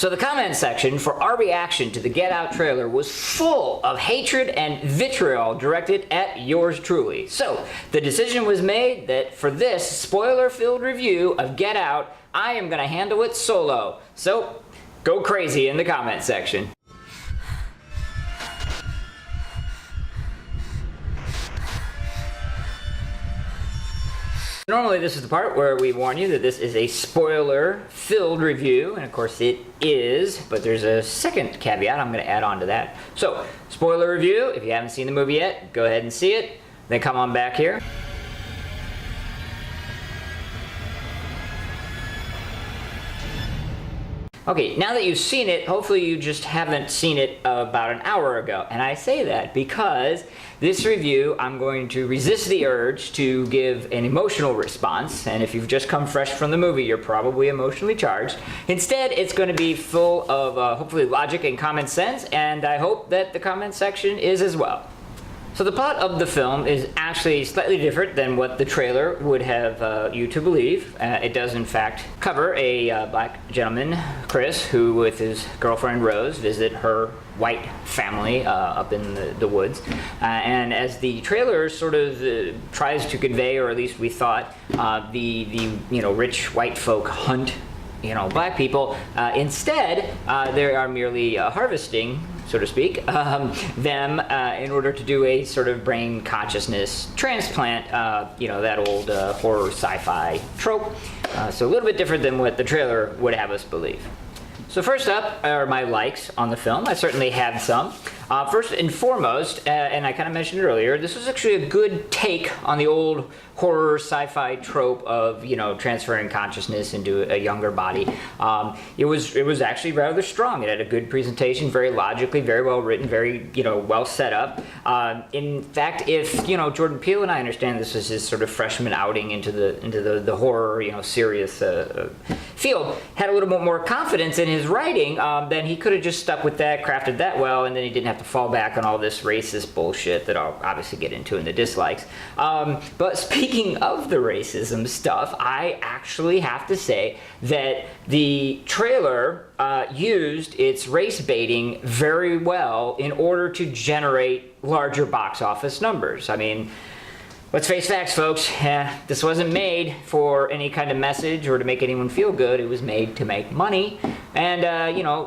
So the comment section for our reaction to the Get Out trailer was full of hatred and vitriol directed at yours truly. So the decision was made that for this spoiler-filled review of Get Out, I am gonna handle it solo. So go crazy in the comment section. Normally this is the part where we warn you that this is a spoiler-filled review, and of course it is, but there's a second caveat I'm going to add on to that. So, spoiler review, if you haven't seen the movie yet, go ahead and see it, then come on back here. Okay, now that you've seen it, hopefully you just haven't seen it about an hour ago. And I say that because this review, I'm going to resist the urge to give an emotional response. And if you've just come fresh from the movie, you're probably emotionally charged. Instead, it's going to be full of hopefully logic and common sense, and I hope that the comment section is as well. So the plot of the film is actually slightly different than what the trailer would have you to believe. It does in fact cover a black gentleman, Chris, who with his girlfriend Rose visit her white family up in the woods. And as the trailer sort of tries to convey, or at least we thought, the rich white folk hunt black people, instead they are merely harvesting, so to speak, them in order to do a sort of brain consciousness transplant, that old horror sci-fi trope. So a little bit different than what the trailer would have us believe. So first up are my likes on the film. I certainly had some. First and foremost, and I kind of mentioned it earlier, this was actually a good take on the old horror sci-fi trope of transferring consciousness into a younger body. It was actually rather strong. It had a good presentation, very logically, very well written, very well set up. In fact, if Jordan Peele, and I understand this was his sort of freshman outing into the horror serious field, had a little bit more confidence in his writing, then he could have just stuck with that, crafted that well, and then he didn't have to fall back on all this racist bullshit that I'll obviously get into in the dislikes. But speaking of the racism stuff, I actually have to say that the trailer used its race baiting very well in order to generate larger box office numbers. I mean, let's face facts, folks. This wasn't made for any kind of message or to make anyone feel good. It was made to make money. And,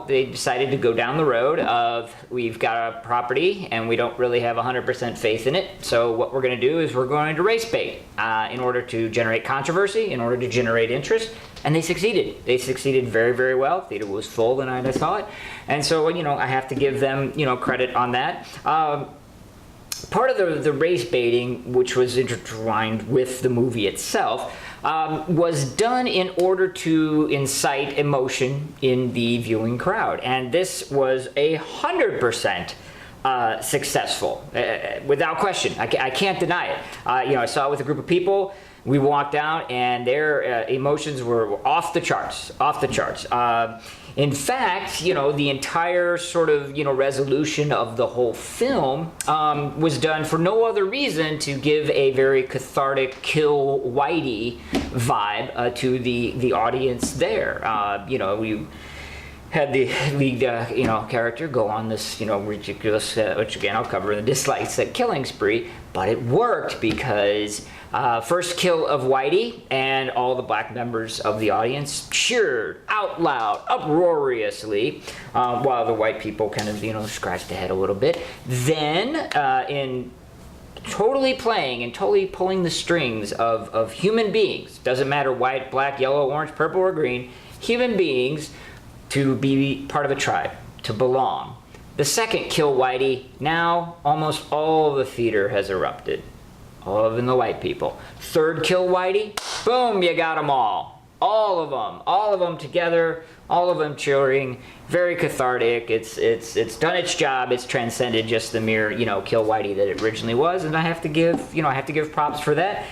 they decided to go down the road of, we've got a property and we don't really have 100% faith in it. So what we're going to do is we're going to race bait in order to generate controversy, in order to generate interest. And they succeeded. They succeeded very, very well. The theater was full the night I saw it. And so, I have to give them, credit on that. Part of the race baiting, which was intertwined with the movie itself, was done in order to incite emotion in the viewing crowd. And this was 100% successful, without question. I can't deny it. I saw it with a group of people. We walked out and their emotions were off the charts, in fact, the entire sort of, resolution of the whole film was done for no other reason to give a very cathartic kill Whitey vibe to the audience there. We had the lead, character go on this, ridiculous, which again I'll cover in the dislikes, killing spree, but it worked because first kill of Whitey, and all the black members of the audience cheered out loud, uproariously, while the white people kind of, scratched their head a little bit. Then, in totally playing and totally pulling the strings of human beings, doesn't matter white, black, yellow, orange, purple, or green, human beings, to be part of a tribe, to belong. The second kill Whitey, now almost all of the theater has erupted. All of them the white people. Third kill Whitey, boom, you got them all. All of them together, all of them cheering, very cathartic. It's done its job. It's transcended just the mere, kill Whitey that it originally was, and I have to give props for that.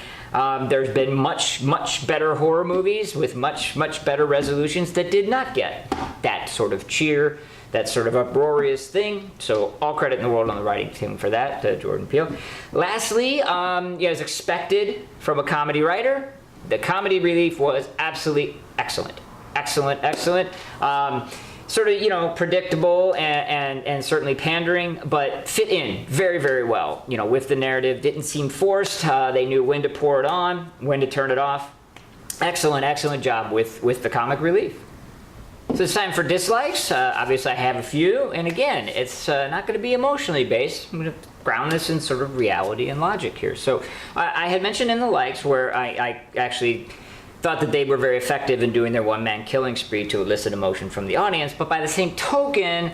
There's been much better horror movies with much better resolutions that did not get that sort of cheer, that sort of uproarious thing. So all credit in the world on the writing team for that, to Jordan Peele. Lastly, as expected from a comedy writer, the comedy relief was absolutely excellent. Excellent. sort of, you know, predictable and certainly pandering, but fit in very, very well, you know, with the narrative. Didn't seem forced. They knew when to pour it on, when to turn it off. Excellent, excellent job with the comic relief. So it's time for dislikes. Obviously, I have a few. And again, it's not going to be emotionally based. I'm going to ground this in sort of reality and logic here. So I had mentioned in the likes where I actually thought that they were very effective in doing their one-man killing spree to elicit emotion from the audience. But by the same token,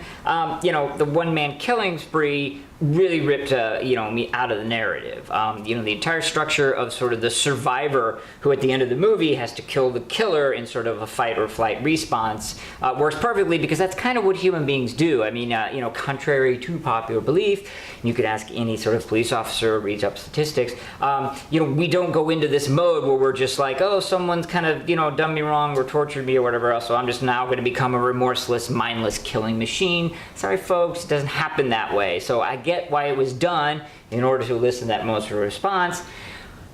you know, the one-man killing spree really ripped you know, me out of the narrative. You know, the entire structure of sort of the survivor who at the end of the movie has to kill the killer in sort of a fight or flight response works perfectly, because that's kind of what human beings do. I mean, you know, contrary to popular belief, you could ask any sort of police officer who reads up statistics, you know, we don't go into this mode where we're just like, oh, someone's kind of, you know, done me wrong or tortured me or whatever else, so I'm just now going to become a remorseless, mindless killing machine. Sorry, folks, it doesn't happen that way. So I get why it was done in order to elicit that emotional response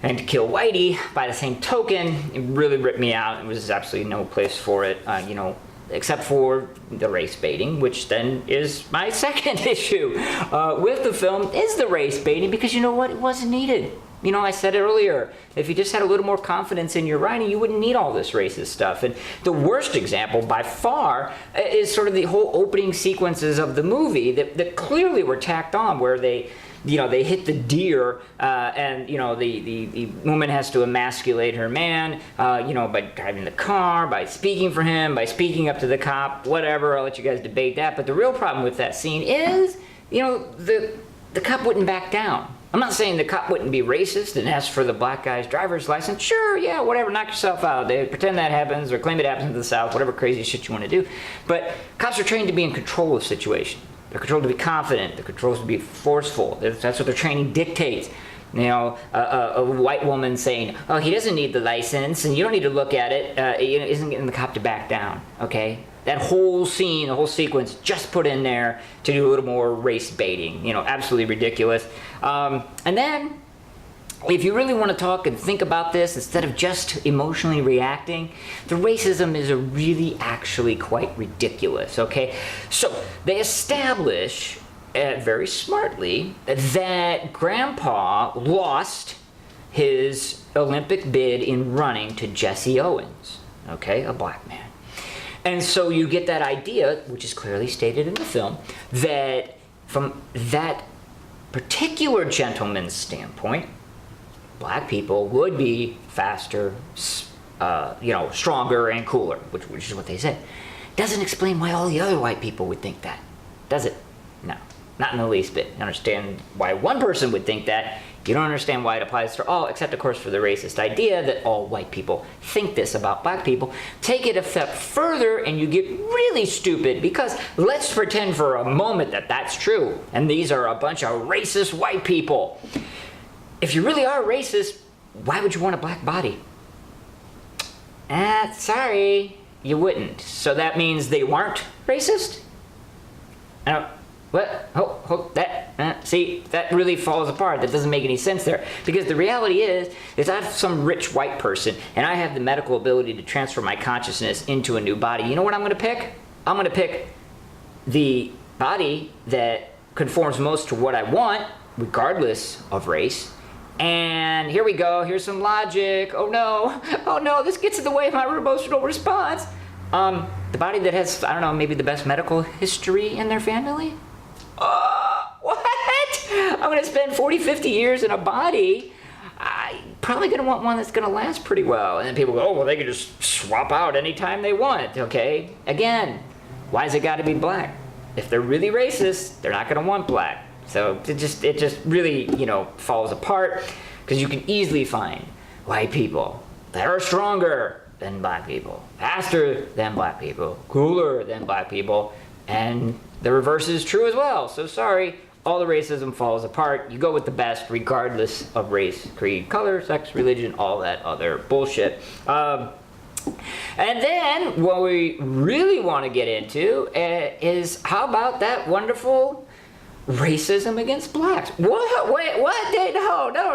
and to kill Whitey. By the same token, it really ripped me out. There was absolutely no place for it, you know, except for the race baiting, which then is my second issue with the film, is the race baiting, because you know what? It wasn't needed. You know, I said it earlier, if you just had a little more confidence in your writing, you wouldn't need all this racist stuff. And the worst example by far is sort of the whole opening sequences of the movie that clearly were tacked on, where they, you know, they hit the deer and, you know, the woman has to emasculate her man, you know, by driving the car, by speaking for him, by speaking up to the cop, whatever. I'll let you guys debate that. But the real problem with that scene is, you know, the cop wouldn't back down. I'm not saying the cop wouldn't be racist and ask for the black guy's driver's license. Sure, yeah, whatever, knock yourself out. They pretend that happens or claim it happens in the South, whatever crazy shit you want to do. But cops are trained to be in control of situations. They're controlled to be confident. They're controlled to be forceful. That's what their training dictates. You know, a white woman saying, oh, he doesn't need the license and you don't need to look at it, isn't getting the cop to back down, okay? That whole scene, the whole sequence, just put in there to do a little more race baiting. You know, absolutely ridiculous. And then, if you really want to talk and think about this, instead of just emotionally reacting, the racism is really actually quite ridiculous, okay? So, they establish, very smartly, that Grandpa lost his Olympic bid in running to Jesse Owens, okay, a black man. And so you get that idea, which is clearly stated in the film, that from that particular gentleman's standpoint, black people would be faster, you know, stronger and cooler, which is what they said. Doesn't explain why all the other white people would think that, does it? No, not in the least bit. You understand why one person would think that. You don't understand why it applies to all, except of course for the racist idea that all white people think this about black people. Take it a step further and you get really stupid, because let's pretend for a moment that that's true and these are a bunch of racist white people. If you really are racist, why would you want a black body? Sorry, you wouldn't. So that means they weren't racist? What? See, that really falls apart. That doesn't make any sense there. Because the reality is I'm some rich white person, and I have the medical ability to transfer my consciousness into a new body. You know what I'm going to pick? I'm going to pick the body that conforms most to what I want, regardless of race. And here we go. Here's some logic. Oh no, this gets in the way of my emotional response. The body that has, I don't know, maybe the best medical history in their family? What? I'm going to spend 40, 50 years in a body. I'm probably going to want one that's going to last pretty well. And then people go, oh, well, they can just swap out anytime they want, okay? Again, why has it got to be black? If they're really racist, they're not going to want black. So it just really, you know, falls apart, because you can easily find white people that are stronger than black people, faster than black people, cooler than black people, and the reverse is true as well. So sorry, all the racism falls apart. You go with the best regardless of race, creed, color, sex, religion, all that other bullshit. And then what we really want to get into is, how about that wonderful racism against blacks? What? Wait, what?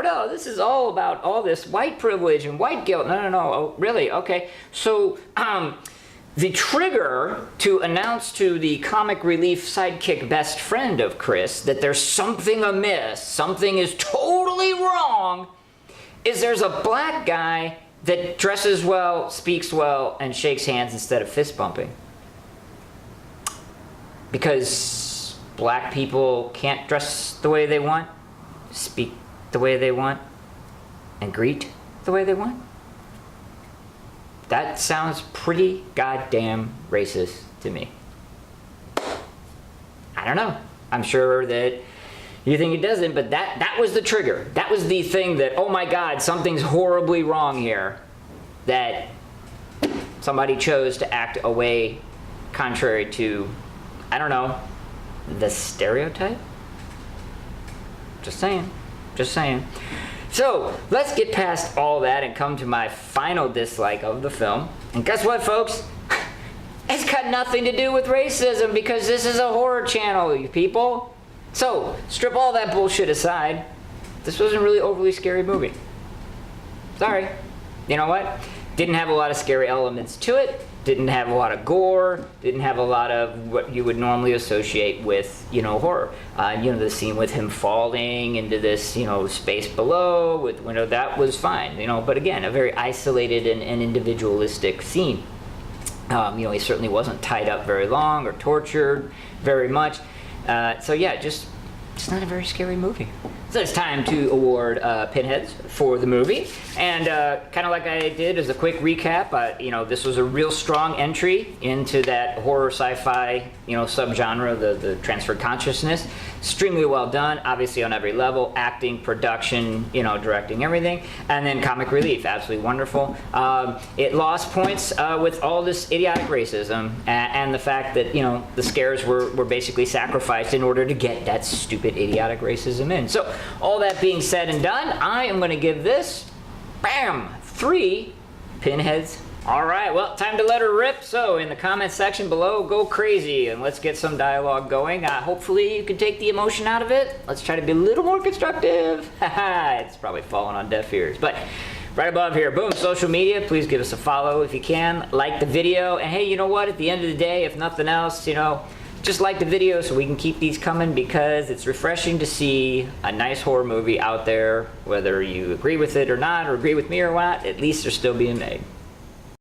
No. This is all about all this white privilege and white guilt. No. Oh, really? Okay. So, the trigger to announce to the comic relief sidekick best friend of Chris that there's something amiss, something is totally wrong, is there's a black guy that dresses well, speaks well, and shakes hands instead of fist bumping. Because black people can't dress the way they want, speak the way they want, and greet the way they want. That sounds pretty goddamn racist to me. I don't know. I'm sure that you think it doesn't, but that was the trigger. That was the thing that, oh my God, something's horribly wrong here. That somebody chose to act away contrary to, I don't know, the stereotype? Just saying. Just saying. So, let's get past all that and come to my final dislike of the film. And guess what, folks? It's got nothing to do with racism because this is a horror channel, you people. So, strip all that bullshit aside. This wasn't really overly scary movie. Sorry. You know what? Didn't have a lot of scary elements to it. Didn't have a lot of gore. Didn't have a lot of what you would normally associate with, horror. The scene with him falling into this, space below, with that was fine. But again, a very isolated and individualistic scene. He certainly wasn't tied up very long or tortured very much. So yeah, just not a very scary movie. So it's time to award pinheads for the movie, and kind of like I did as a quick recap, this was a real strong entry into that horror sci-fi subgenre, the transferred consciousness. Extremely well done, obviously on every level, acting, production, directing, everything, and then comic relief, absolutely wonderful. It lost points with all this idiotic racism and the fact that the scares were basically sacrificed in order to get that stupid idiotic racism in. So all that being said and done, I am going to give this, bam, 3 pinheads. All right, well, time to let her rip. So in the comment section below, go crazy and let's get some dialogue going. Hopefully you can take the emotion out of it. Let's try to be a little more constructive. It's probably falling on deaf ears, but right above here, boom, social media. Please give us a follow if you can. Like the video, and hey, you know what? At the end of the day, if nothing else, just like the video so we can keep these coming, because it's refreshing to see a nice horror movie out there, whether you agree with it or not, or agree with me or not, at least they're still being made.